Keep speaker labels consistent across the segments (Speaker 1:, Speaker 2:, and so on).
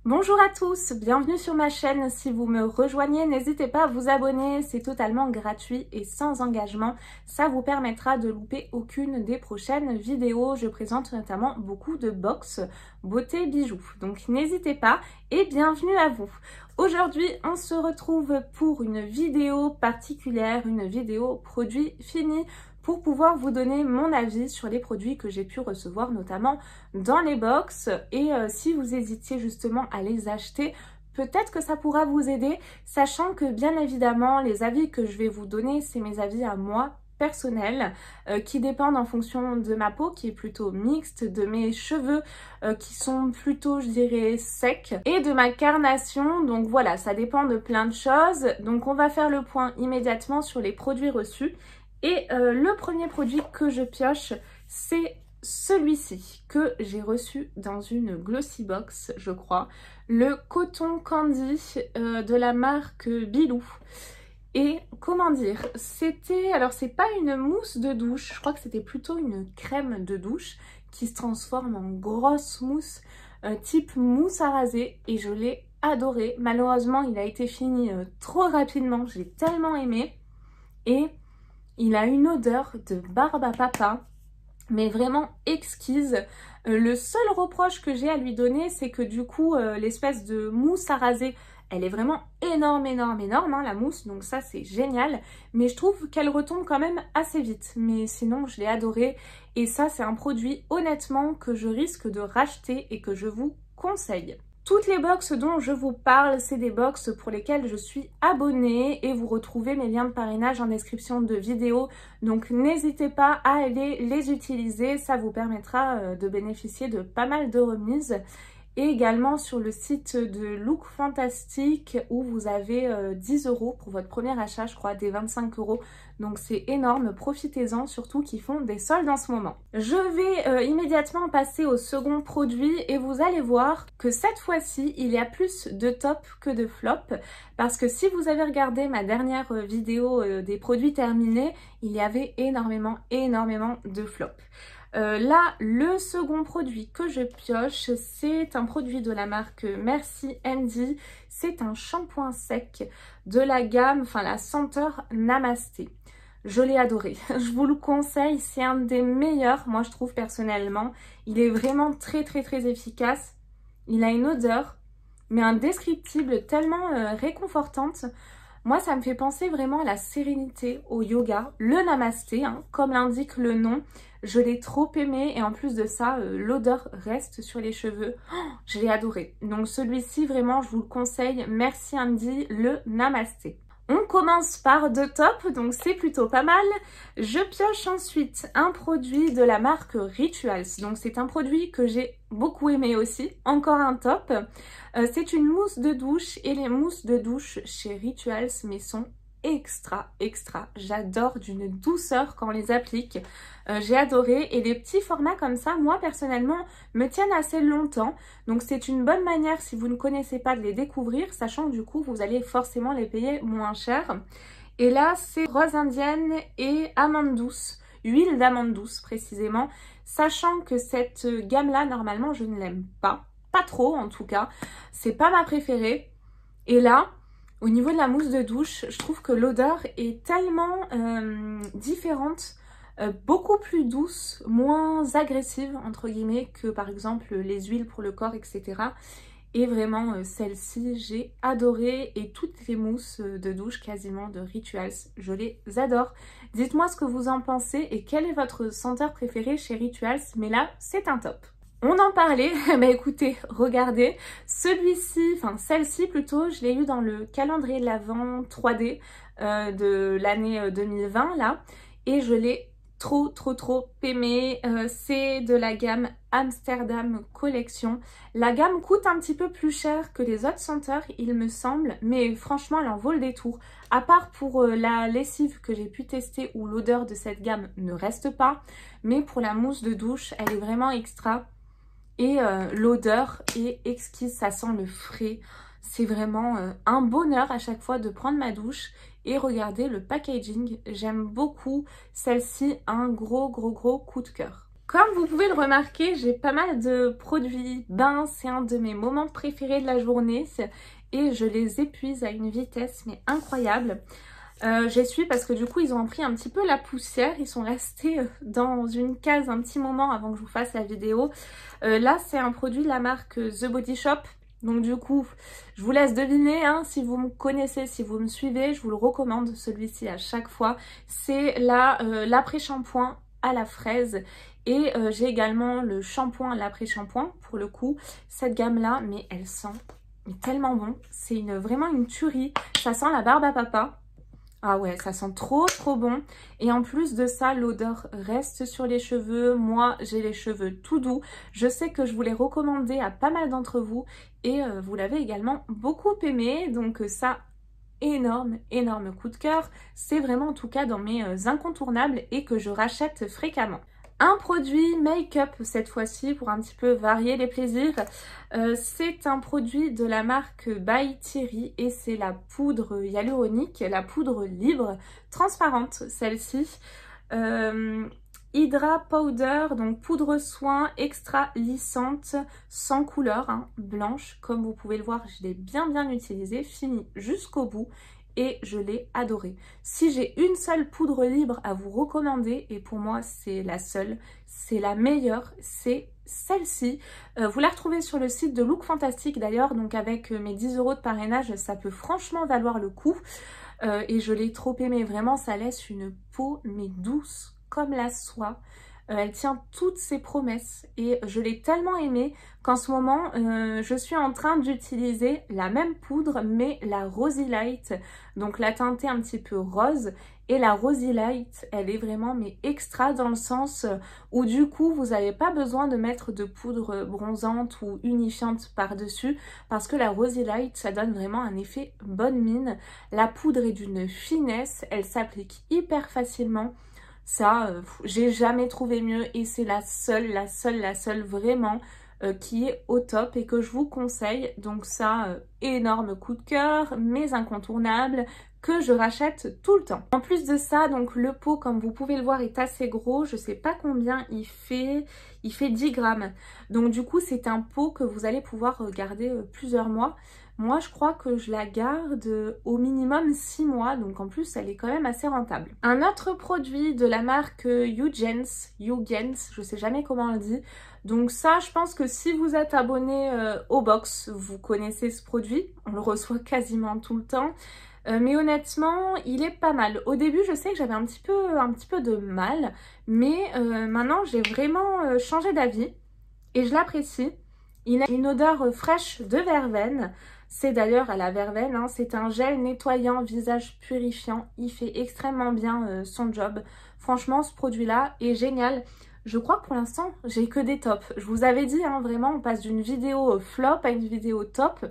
Speaker 1: Bonjour à tous, bienvenue sur ma chaîne. Si vous me rejoignez, n'hésitez pas à vous abonner, c'est totalement gratuit et sans engagement. Ça vous permettra de louper aucune des prochaines vidéos. Je présente notamment beaucoup de box beauté bijoux. Donc n'hésitez pas et bienvenue à vous. Aujourd'hui, on se retrouve pour une vidéo particulière, une vidéo produit fini, pour pouvoir vous donner mon avis sur les produits que j'ai pu recevoir, notamment dans les box. Et si vous hésitiez justement à les acheter, peut-être que ça pourra vous aider, sachant que bien évidemment, les avis que je vais vous donner, c'est mes avis à moi, personnels, qui dépendent en fonction de ma peau qui est plutôt mixte, de mes cheveux qui sont plutôt, je dirais, secs, et de ma carnation. Donc voilà, ça dépend de plein de choses. Donc on va faire le point immédiatement sur les produits reçus. Et le premier produit que je pioche, c'est celui-ci que j'ai reçu dans une Glossy Box, je crois. Le Coton Candy de la marque Bilou. Et comment dire, c'était, alors c'est pas une mousse de douche, je crois que c'était plutôt une crème de douche qui se transforme en grosse mousse type mousse à raser, et je l'ai adoré. Malheureusement, il a été fini trop rapidement, j'ai tellement aimé. Et il a une odeur de barbe à papa, mais vraiment exquise. Le seul reproche que j'ai à lui donner, c'est que du coup, l'espèce de mousse à raser, elle est vraiment énorme, hein, la mousse. Donc ça, c'est génial. Mais je trouve qu'elle retombe quand même assez vite. Mais sinon, je l'ai adoré. Et ça, c'est un produit, honnêtement, que je risque de racheter et que je vous conseille. Toutes les box dont je vous parle, c'est des box pour lesquelles je suis abonnée, et vous retrouvez mes liens de parrainage en description de vidéo. Donc n'hésitez pas à aller les utiliser, ça vous permettra de bénéficier de pas mal de remises. Et également sur le site de Look Fantastic, où vous avez 10 € pour votre premier achat, je crois, des 25 €. Donc c'est énorme, profitez-en, surtout qu'ils font des soldes en ce moment. Je vais immédiatement passer au second produit, et vous allez voir que cette fois-ci, il y a plus de top que de flop. Parce que si vous avez regardé ma dernière vidéo des produits terminés, il y avait énormément de flops. Là, le second produit que je pioche, c'est un produit de la marque Merci Andy. C'est un shampoing sec de la gamme, enfin la senteur Namasté. Je l'ai adoré, je vous le conseille, c'est un des meilleurs, moi je trouve personnellement. Il est vraiment très efficace. Il a une odeur, mais indescriptible, tellement réconfortante. Moi, ça me fait penser vraiment à la sérénité, au yoga. Le Namasté, hein, comme l'indique le nom, je l'ai trop aimé, et en plus de ça, l'odeur reste sur les cheveux. Oh, je l'ai adoré. Donc celui-ci, vraiment, je vous le conseille. Merci Andy, le Namasté. On commence par deux tops, donc c'est plutôt pas mal. Je pioche ensuite un produit de la marque Rituals. Donc c'est un produit que j'ai beaucoup aimé aussi. Encore un top. C'est une mousse de douche, et les mousses de douche chez Rituals mais sont extra. J'adore, d'une douceur quand on les applique. J'ai adoré, et les petits formats comme ça, moi personnellement, me tiennent assez longtemps. Donc c'est une bonne manière, si vous ne connaissez pas, de les découvrir, sachant que du coup vous allez forcément les payer moins cher. Et là c'est rose indienne et amande douce, huile d'amande douce précisément, sachant que cette gamme là normalement je ne l'aime pas trop en tout cas, c'est pas ma préférée. Et là, au niveau de la mousse de douche, je trouve que l'odeur est tellement différente, beaucoup plus douce, moins agressive entre guillemets que par exemple les huiles pour le corps, etc. Et vraiment celle-ci j'ai adoré, et toutes les mousses de douche quasiment de Rituals, je les adore. Dites-moi ce que vous en pensez et quelle est votre senteur préférée chez Rituals, mais là c'est un top. On en parlait, bah écoutez, regardez, celui-ci, enfin celle-ci plutôt, je l'ai eu dans le calendrier de l'Avent 3D de l'année 2020 là, et je l'ai trop aimé. C'est de la gamme Amsterdam Collection. La gamme coûte un petit peu plus cher que les autres senteurs, il me semble, mais franchement elle en vaut le détour. À part pour la lessive que j'ai pu tester, où l'odeur de cette gamme ne reste pas, mais pour la mousse de douche, elle est vraiment extra. Et l'odeur est exquise, ça sent le frais. C'est vraiment un bonheur à chaque fois de prendre ma douche. Et regardez le packaging, j'aime beaucoup. Celle-ci, un gros coup de cœur. Comme vous pouvez le remarquer, j'ai pas mal de produits bains, c'est un de mes moments préférés de la journée et je les épuise à une vitesse mais incroyable. J'essuie parce que du coup ils ont pris un petit peu la poussière, ils sont restés dans une case un petit moment avant que je vous fasse la vidéo. Là c'est un produit de la marque The Body Shop, donc du coup je vous laisse deviner, hein, si vous me connaissez, si vous me suivez, je vous le recommande celui-ci à chaque fois. C'est l'après-shampoing à la fraise et j'ai également le shampoing, l'après-shampoing pour le coup. Cette gamme là, mais elle sent tellement bon, c'est vraiment une tuerie, ça sent la barbe à papa. Ah ouais, ça sent trop bon. Et en plus de ça, l'odeur reste sur les cheveux. Moi, j'ai les cheveux tout doux. Je sais que je vous l'ai recommandé à pas mal d'entre vous. Et vous l'avez également beaucoup aimé. Donc ça, énorme coup de cœur. C'est vraiment en tout cas dans mes incontournables et que je rachète fréquemment. Un produit make-up cette fois-ci pour un petit peu varier les plaisirs. C'est un produit de la marque By Thierry et c'est la poudre hyaluronique, la poudre libre, transparente celle-ci. Hydra Powder, donc poudre soin extra lissante, sans couleur, hein, blanche. Comme vous pouvez le voir, je l'ai bien utilisée, finie jusqu'au bout. Et je l'ai adoré. Si j'ai une seule poudre libre à vous recommander, et pour moi c'est la seule, c'est la meilleure, c'est celle-ci. Vous la retrouvez sur le site de Look Fantastic d'ailleurs, donc avec mes 10 € de parrainage, ça peut franchement valoir le coup. Et je l'ai trop aimé, vraiment ça laisse une peau mais douce comme la soie. Elle tient toutes ses promesses et je l'ai tellement aimée qu'en ce moment je suis en train d'utiliser la même poudre mais la Rosy Light, donc la teintée un petit peu rose. Et la Rosy Light, elle est vraiment mais extra dans le sens où du coup vous n'avez pas besoin de mettre de poudre bronzante ou unifiante par-dessus parce que la Rosy Light ça donne vraiment un effet bonne mine. La poudre est d'une finesse, elle s'applique hyper facilement. Ça, j'ai jamais trouvé mieux et c'est la seule vraiment qui est au top et que je vous conseille. Donc ça, énorme coup de cœur, mes incontournables que je rachète tout le temps. En plus de ça, donc le pot, comme vous pouvez le voir, est assez gros. Je sais pas combien il fait 10 grammes. Donc du coup, c'est un pot que vous allez pouvoir garder plusieurs mois. Moi, je crois que je la garde au minimum 6 mois, donc en plus, elle est quand même assez rentable. Un autre produit de la marque Eugens, je sais jamais comment on le dit. Donc ça, je pense que si vous êtes abonné au box, vous connaissez ce produit. On le reçoit quasiment tout le temps. Mais honnêtement, il est pas mal. Au début, je sais que j'avais un petit peu de mal, mais maintenant, j'ai vraiment changé d'avis et je l'apprécie. Il a une odeur fraîche de verveine. C'est d'ailleurs à la verveine, hein, c'est un gel nettoyant, visage purifiant. Il fait extrêmement bien son job. Franchement, ce produit-là est génial. Je crois que pour l'instant, j'ai que des tops. Je vous avais dit, hein, vraiment, on passe d'une vidéo flop à une vidéo top.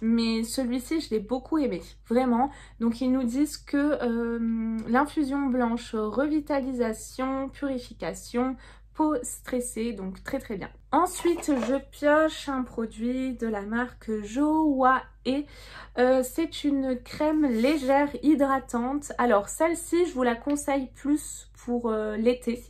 Speaker 1: Mais celui-ci, je l'ai beaucoup aimé, vraiment. Donc, ils nous disent que l'infusion blanche, revitalisation, purification, peau stressée, donc très bien. Ensuite, je pioche un produit de la marque Jowae. C'est une crème légère hydratante. Alors, celle-ci, je vous la conseille plus pour l'été,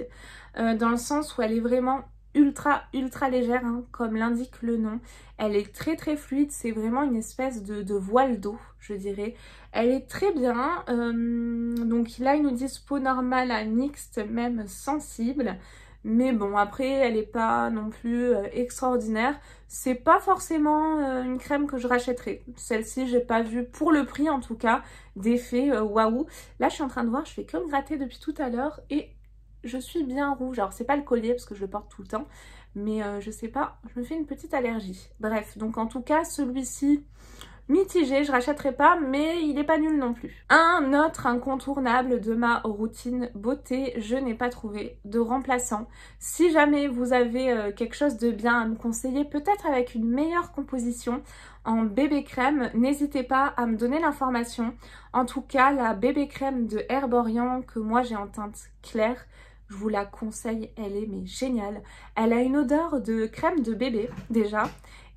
Speaker 1: dans le sens où elle est vraiment ultra légère, hein, comme l'indique le nom. Elle est très fluide, c'est vraiment une espèce de voile d'eau, je dirais. Elle est très bien. Donc là, ils nous disent peau normale à mixte, même sensible. Mais bon, après, elle n'est pas non plus extraordinaire. C'est pas forcément une crème que je rachèterai. Celle-ci, j'ai pas vu, pour le prix en tout cas, d'effet waouh. Là, je suis en train de voir, je fais que me gratter depuis tout à l'heure et je suis bien rouge. Alors, c'est pas le collier parce que je le porte tout le temps. Mais je sais pas, je me fais une petite allergie. Bref, donc en tout cas, celui-ci... mitigé, je rachèterai pas, mais il est pas nul non plus. Un autre incontournable de ma routine beauté, je n'ai pas trouvé de remplaçant. Si jamais vous avez quelque chose de bien à me conseiller, peut-être avec une meilleure composition en bébé crème, n'hésitez pas à me donner l'information. En tout cas, la bébé crème de Herborian que moi j'ai en teinte claire, je vous la conseille, elle est mais géniale. Elle a une odeur de crème de bébé déjà.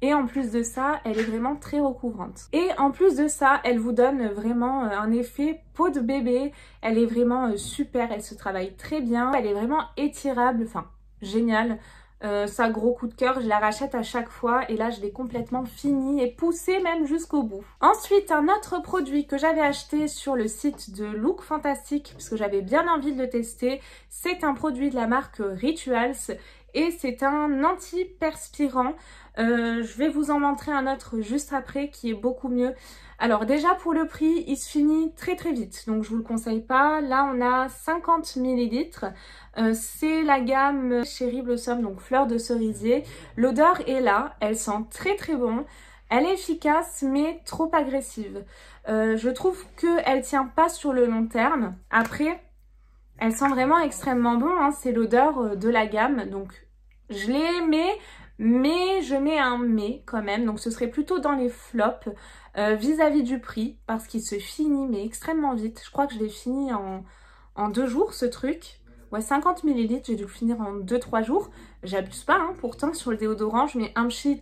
Speaker 1: Et en plus de ça, elle est vraiment très recouvrante. Et en plus de ça, elle vous donne vraiment un effet peau de bébé. Elle est vraiment super, elle se travaille très bien. Elle est vraiment étirable, enfin, génial. Ça, gros coup de cœur, je la rachète à chaque fois et là je l'ai complètement fini et poussé même jusqu'au bout. Ensuite, un autre produit que j'avais acheté sur le site de Look Fantastic parce que j'avais bien envie de le tester, c'est un produit de la marque Rituals et c'est un anti-perspirant. Je vais vous en montrer un autre juste après qui est beaucoup mieux. Alors déjà pour le prix, il se finit très très vite, donc je vous le conseille pas. Là on a 50 ml, c'est la gamme Cherry Blossom, donc fleur de cerisier. L'odeur est là, elle sent très très bon. Elle est efficace mais trop agressive. Je trouve qu'elle tient pas sur le long terme. Après, elle sent vraiment extrêmement bon, hein. C'est l'odeur de la gamme, donc je l'ai aimée. Mais je mets un mais quand même, donc ce serait plutôt dans les flops vis-à-vis du prix parce qu'il se finit mais extrêmement vite. Je crois que je l'ai fini en 2 jours ce truc. Ouais, 50 ml, j'ai dû le finir en 2-3 jours. J'abuse pas, hein, pourtant sur le déodorant je mets un pchit.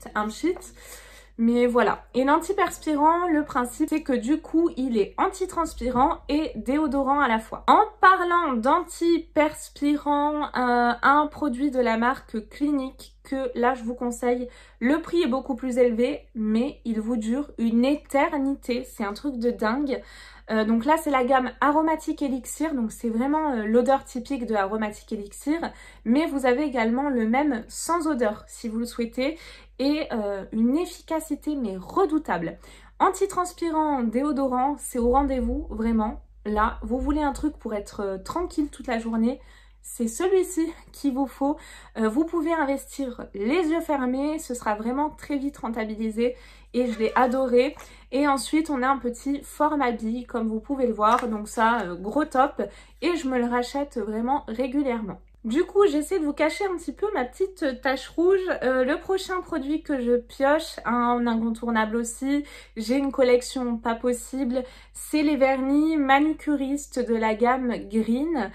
Speaker 1: Mais voilà. Et l'antiperspirant, le principe c'est que du coup il est antitranspirant et déodorant à la fois. En parlant d'antiperspirant, un produit de la marque Clinique que là je vous conseille. Le prix est beaucoup plus élevé mais il vous dure une éternité. C'est un truc de dingue. Donc là c'est la gamme Aromatic Elixir, donc c'est vraiment l'odeur typique de Aromatic Elixir, mais vous avez également le même sans odeur si vous le souhaitez et une efficacité mais redoutable. Antitranspirant, déodorant, c'est au rendez-vous vraiment. Là vous voulez un truc pour être tranquille toute la journée, c'est celui-ci qu'il vous faut. Vous pouvez investir les yeux fermés, ce sera vraiment très vite rentabilisé et je l'ai adoré. Et ensuite on a un petit format bille comme vous pouvez le voir, donc ça gros top et je me le rachète vraiment régulièrement. Du coup j'essaie de vous cacher un petit peu ma petite tache rouge. Le prochain produit que je pioche, un incontournable aussi, j'ai une collection pas possible, c'est les vernis manucuristes de la gamme Green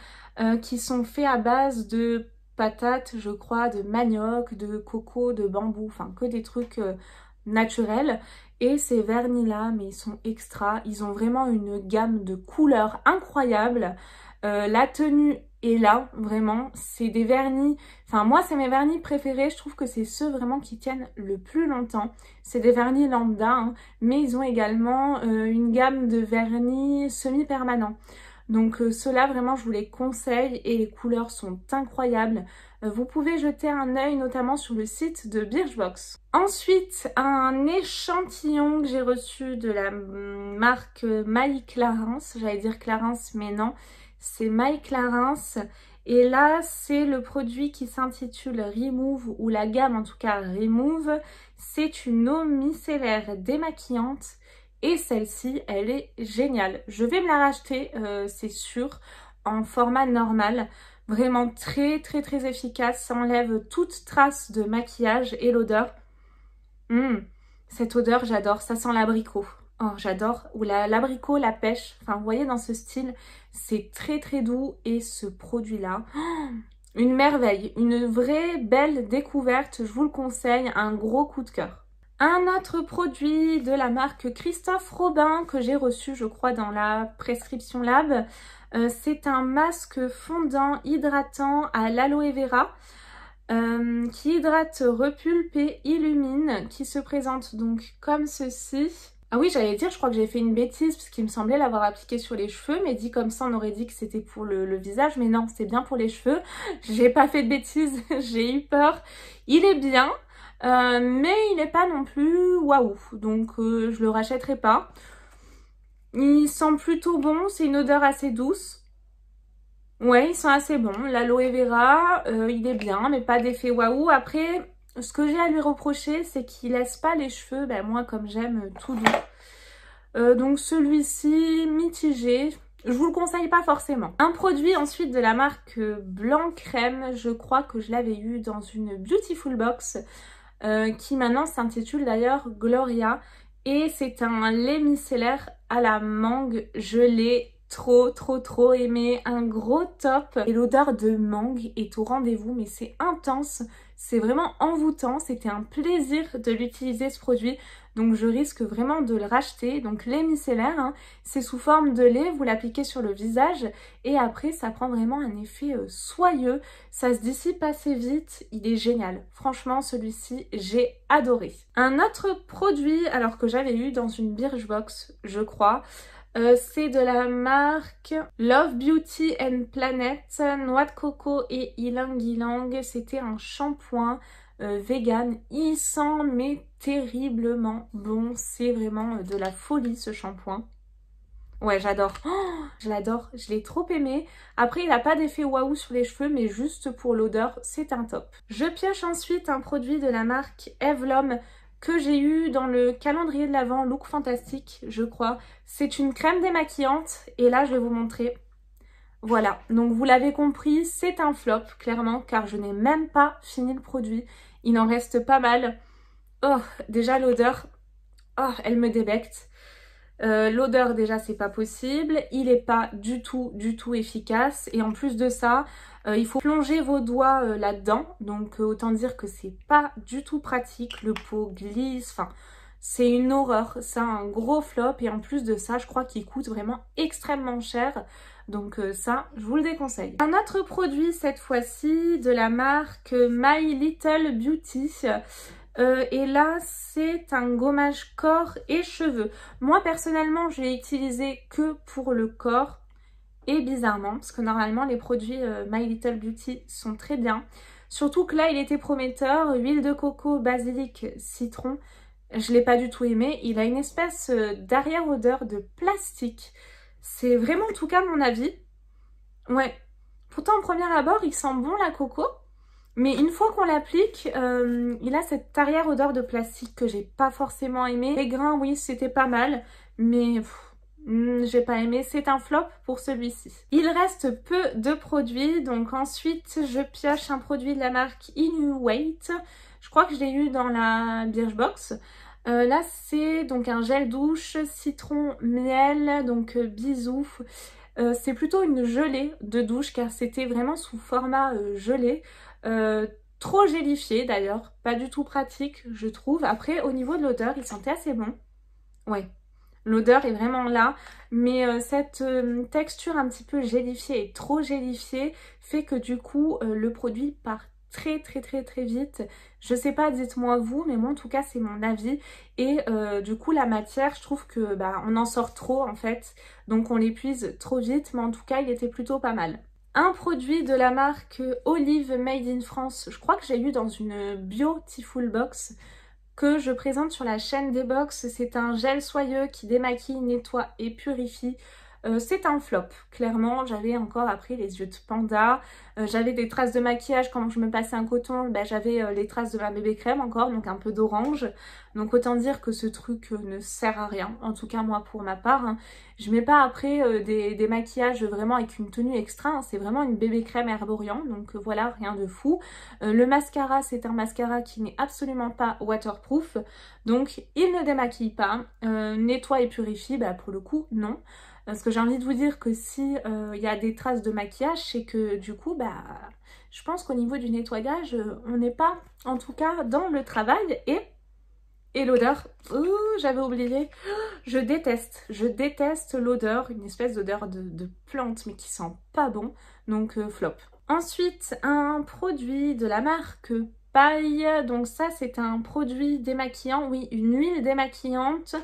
Speaker 1: qui sont faits à base de patates, je crois, de manioc, de coco, de bambou, enfin que des trucs naturels. Et ces vernis là, mais ils sont extra, ils ont vraiment une gamme de couleurs incroyable. La tenue est là, vraiment, c'est des vernis, enfin moi c'est mes vernis préférés, je trouve que c'est ceux vraiment qui tiennent le plus longtemps. C'est des vernis lambda, hein, mais ils ont également une gamme de vernis semi-permanents. Donc ceux-là vraiment je vous les conseille et les couleurs sont incroyables. Vous pouvez jeter un œil notamment sur le site de Birchbox. Ensuite, un échantillon que j'ai reçu de la marque Maille Clarins. J'allais dire Clarins mais non, c'est Maille Clarins. Et là, c'est le produit qui s'intitule Remove, ou la gamme en tout cas Remove. C'est une eau micellaire démaquillante. Et celle-ci, elle est géniale. Je vais me la racheter, c'est sûr, en format normal. Vraiment très très très efficace. Ça enlève toute trace de maquillage et l'odeur. Cette odeur, j'adore. Ça sent l'abricot. Oh, j'adore. Ou l'abricot, la pêche. Enfin, vous voyez, dans ce style, c'est très très doux. Et ce produit-là, une merveille. Une vraie belle découverte. Je vous le conseille. Un gros coup de cœur. Un autre produit de la marque Christophe Robin que j'ai reçu, je crois, dans la Prescription Lab. C'est un masque fondant hydratant à l'aloe vera qui hydrate, repulpe et illumine, qui se présente donc comme ceci. Ah oui, j'allais dire, je crois que j'ai fait une bêtise parce qu'il me semblait l'avoir appliqué sur les cheveux, mais dit comme ça, on aurait dit que c'était pour le visage, mais non, c'est bien pour les cheveux. J'ai pas fait de bêtises, j'ai eu peur. Il est bien. Mais il n'est pas non plus waouh, donc je le rachèterai pas. Il sent plutôt bon, c'est une odeur assez douce. Ouais, il sent assez bon. L'aloe vera, il est bien, mais pas d'effet waouh. Après, ce que j'ai à lui reprocher, c'est qu'il laisse pas les cheveux, ben, moi comme j'aime, tout doux. Donc celui-ci, mitigé. Je vous le conseille pas forcément. Un produit ensuite de la marque Blanc Crème, je crois que je l'avais eu dans une Beautiful Box. Qui maintenant s'intitule d'ailleurs Gloria et c'est un lait micellaire à la mangue. Je l'ai trop aimé, un gros top. Et l'odeur de mangue est au rendez-vous, mais c'est intense, c'est vraiment envoûtant. C'était un plaisir de l'utiliser ce produit, donc je risque vraiment de le racheter. Donc lait micellaire, hein, c'est sous forme de lait, vous l'appliquez sur le visage et après ça prend vraiment un effet soyeux, ça se dissipe assez vite, il est génial. Franchement celui-ci j'ai adoré. Un autre produit, alors que j'avais eu dans une Birchbox je crois, c'est de la marque Love Beauty and Planet, noix de coco et ylang ylang. C'était un shampoing vegan, il sent mais terriblement bon, c'est vraiment de la folie ce shampoing. Ouais, j'adore, oh, je l'adore, je l'ai trop aimé. Après il n'a pas d'effet waouh sur les cheveux, mais juste pour l'odeur c'est un top. Je pioche ensuite un produit de la marque Evlom que j'ai eu dans le calendrier de l'Avent Look Fantastique, je crois. C'est une crème démaquillante et là je vais vous montrer. Voilà, donc vous l'avez compris, c'est un flop clairement car je n'ai même pas fini le produit. Il en reste pas mal. Oh, déjà l'odeur, oh, elle me débecte. L'odeur déjà c'est pas possible, il est pas du tout efficace et en plus de ça il faut plonger vos doigts là-dedans, donc autant dire que c'est pas du tout pratique, le pot glisse, enfin c'est une horreur, c'est un gros flop et en plus de ça je crois qu'il coûte vraiment extrêmement cher, donc ça je vous le déconseille. Un autre produit cette fois-ci de la marque My Little Beauty. Et là c'est un gommage corps et cheveux. Moi personnellement je l'ai utilisé que pour le corps et bizarrement parce que normalement les produits My Little Beauty sont très bien. Surtout que là il était prometteur, huile de coco, basilic, citron. Je l'ai pas du tout aimé, il a une espèce d'arrière-odeur de plastique. C'est vraiment en tout cas mon avis. Ouais, pourtant au premier abord il sent bon la coco. Mais une fois qu'on l'applique, il a cette arrière-odeur de plastique que j'ai pas forcément aimé. Les grains, oui, c'était pas mal, mais j'ai pas aimé. C'est un flop pour celui-ci. Il reste peu de produits, donc ensuite je pioche un produit de la marque Inuwait. Je crois que je l'ai eu dans la Birchbox. Là, c'est donc un gel douche, citron, miel, donc bisous. C'est plutôt une gelée de douche car c'était vraiment sous format gelée. Trop gélifié d'ailleurs, pas du tout pratique je trouve. Après au niveau de l'odeur il sentait assez bon. Ouais, l'odeur est vraiment là, mais cette texture un petit peu gélifiée et trop gélifiée fait que du coup le produit part très vite. Je sais pas, dites-moi vous, mais moi en tout cas c'est mon avis. Et du coup la matière, je trouve que on en sort trop en fait, donc on l'épuise trop vite, mais en tout cas il était plutôt pas mal. Un produit de la marque Olive Made in France, je crois que j'ai eu dans une Beautiful Box que je présente sur la chaîne des box. C'est un gel soyeux qui démaquille, nettoie et purifie. C'est un flop, clairement. J'avais encore après les yeux de panda, j'avais des traces de maquillage quand je me passais un coton, j'avais les traces de ma bébé crème encore, donc un peu d'orange. Donc autant dire que ce truc ne sert à rien, en tout cas moi pour ma part. Hein. Je mets pas après des maquillages vraiment avec une tenue extra, hein. C'est vraiment une bébé crème Herborian, donc voilà, rien de fou. Le mascara, c'est un mascara qui n'est absolument pas waterproof, donc il ne démaquille pas, nettoie et purifie, pour le coup non. Parce que j'ai envie de vous dire que si y a des traces de maquillage, c'est que du coup, je pense qu'au niveau du nettoyage, on n'est pas, en tout cas, dans le travail. Et l'odeur, j'avais oublié, je déteste l'odeur, une espèce d'odeur de plante, mais qui sent pas bon, donc flop. Ensuite, un produit de la marque Paille, donc ça c'est un produit démaquillant, oui, une huile démaquillante.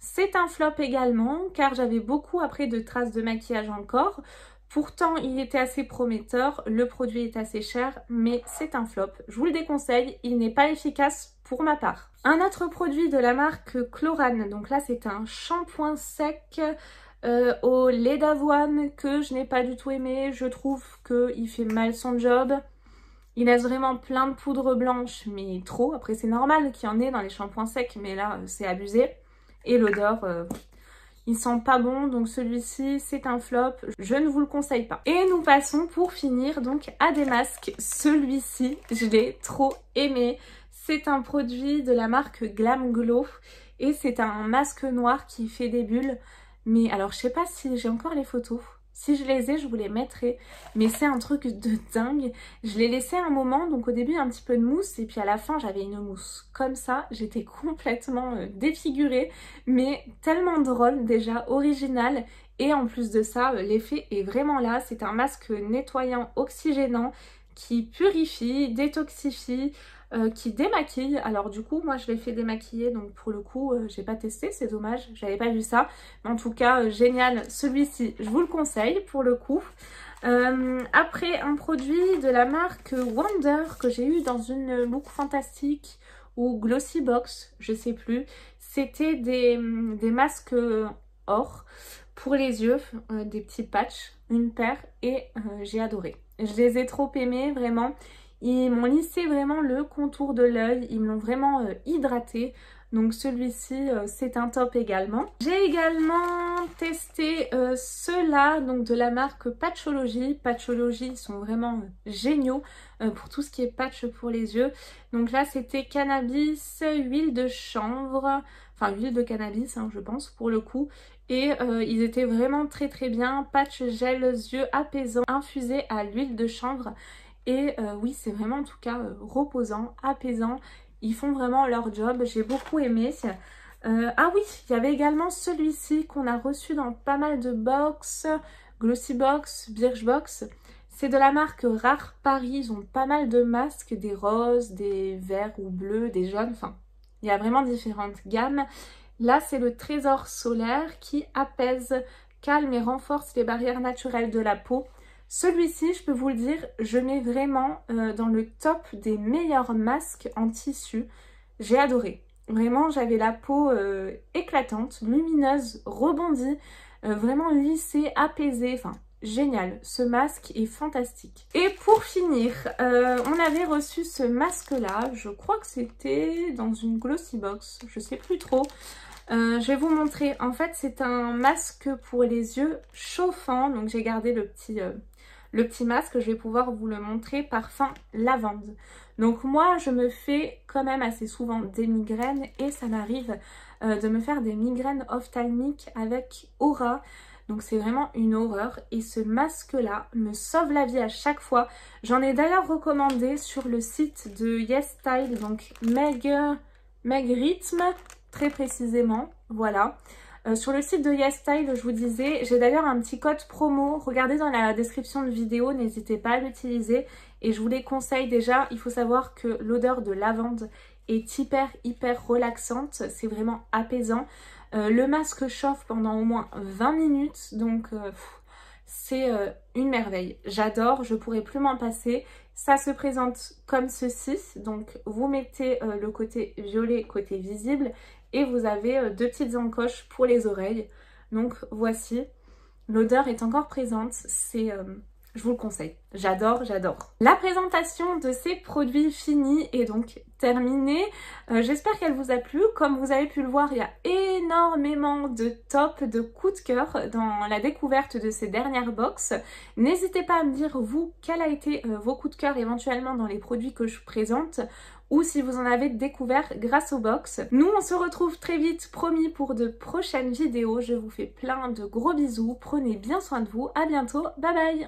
Speaker 1: C'est un flop également car j'avais beaucoup après de traces de maquillage encore. Pourtant il était assez prometteur, le produit est assez cher mais c'est un flop. Je vous le déconseille, il n'est pas efficace pour ma part. Un autre produit de la marque Chlorane, donc là c'est un shampoing sec au lait d'avoine que je n'ai pas du tout aimé. Je trouve qu'il fait mal son job. Il laisse vraiment plein de poudre blanche mais trop. Après c'est normal qu'il y en ait dans les shampoings secs mais là c'est abusé. Et l'odeur, il sent pas bon, donc celui-ci c'est un flop, je ne vous le conseille pas. Et nous passons pour finir donc à des masques. Celui-ci, je l'ai trop aimé. C'est un produit de la marque Glam Glow et c'est un masque noir qui fait des bulles. Mais alors, je sais pas si j'ai encore les photos. Si je les ai, je vous les mettrai. Mais c'est un truc de dingue. Je l'ai laissé un moment, donc au début un petit peu de mousse. Et puis à la fin, j'avais une mousse comme ça. J'étais complètement défigurée. Mais tellement drôle déjà, original. Et en plus de ça, l'effet est vraiment là. C'est un masque nettoyant, oxygénant, qui purifie, détoxifie, qui démaquille. Alors du coup, moi je l'ai fait démaquiller, donc pour le coup, j'ai pas testé, c'est dommage, j'avais pas vu ça. Mais en tout cas, génial, celui-ci, je vous le conseille pour le coup. Après, un produit de la marque Wonder que j'ai eu dans une Look Fantastique ou Glossy Box, je sais plus. C'était des masques or pour les yeux, des petits patchs, une paire, et j'ai adoré. Je les ai trop aimés, vraiment. Ils m'ont lissé vraiment le contour de l'œil, ils me l'ont vraiment hydraté. Donc celui-ci, c'est un top également. J'ai également testé ceux-là, donc de la marque Patchology. Patchology, ils sont vraiment géniaux pour tout ce qui est patch pour les yeux. Donc là, c'était cannabis, huile de chanvre, enfin huile de cannabis, hein, je pense, pour le coup. Et ils étaient vraiment très bien. Patch gel yeux apaisant, infusé à l'huile de chanvre. Et oui, c'est vraiment en tout cas reposant, apaisant. Ils font vraiment leur job, j'ai beaucoup aimé. Ah oui, il y avait également celui-ci qu'on a reçu dans pas mal de box, Glossy Box, Birchbox. C'est de la marque Rare Paris, ils ont pas mal de masques, des roses, des verts ou bleus, des jaunes, enfin, il y a vraiment différentes gammes. Là, c'est le Trésor solaire qui apaise, calme et renforce les barrières naturelles de la peau. Celui-ci, je peux vous le dire, je mets vraiment dans le top des meilleurs masques en tissu. J'ai adoré. Vraiment, j'avais la peau éclatante, lumineuse, rebondie, vraiment lissée, apaisée. Enfin, génial. Ce masque est fantastique. Et pour finir, on avait reçu ce masque-là. Je crois que c'était dans une Glossy Box. Je sais plus trop. Je vais vous montrer. En fait, c'est un masque pour les yeux chauffant. Donc, j'ai gardé le petit masque, je vais pouvoir vous le montrer, parfum lavande. Donc moi je me fais quand même assez souvent des migraines et ça m'arrive de me faire des migraines ophtalmiques avec Aura. Donc c'est vraiment une horreur et ce masque là me sauve la vie à chaque fois. J'en ai d'ailleurs recommandé sur le site de YesStyle, donc Meg Rhythm très précisément, voilà. Sur le site de YesStyle, je vous disais, j'ai d'ailleurs un petit code promo, regardez dans la description de vidéo, n'hésitez pas à l'utiliser et je vous les conseille déjà. Il faut savoir que l'odeur de lavande est hyper relaxante, c'est vraiment apaisant. Le masque chauffe pendant au moins 20 minutes, donc c'est une merveille. J'adore, je pourrais plus m'en passer. Ça se présente comme ceci, donc vous mettez le côté violet, côté visible, et vous avez deux petites encoches pour les oreilles. Donc voici, l'odeur est encore présente, c'est... je vous le conseille, j'adore. La présentation de ces produits finis est donc terminée. J'espère qu'elle vous a plu. Comme vous avez pu le voir, il y a énormément de top, de coups de cœur dans la découverte de ces dernières box. N'hésitez pas à me dire, vous, quel a été vos coups de cœur éventuellement dans les produits que je présente, ou si vous en avez découvert grâce aux box. Nous, on se retrouve très vite, promis, pour de prochaines vidéos. Je vous fais plein de gros bisous. Prenez bien soin de vous. À bientôt. Bye bye.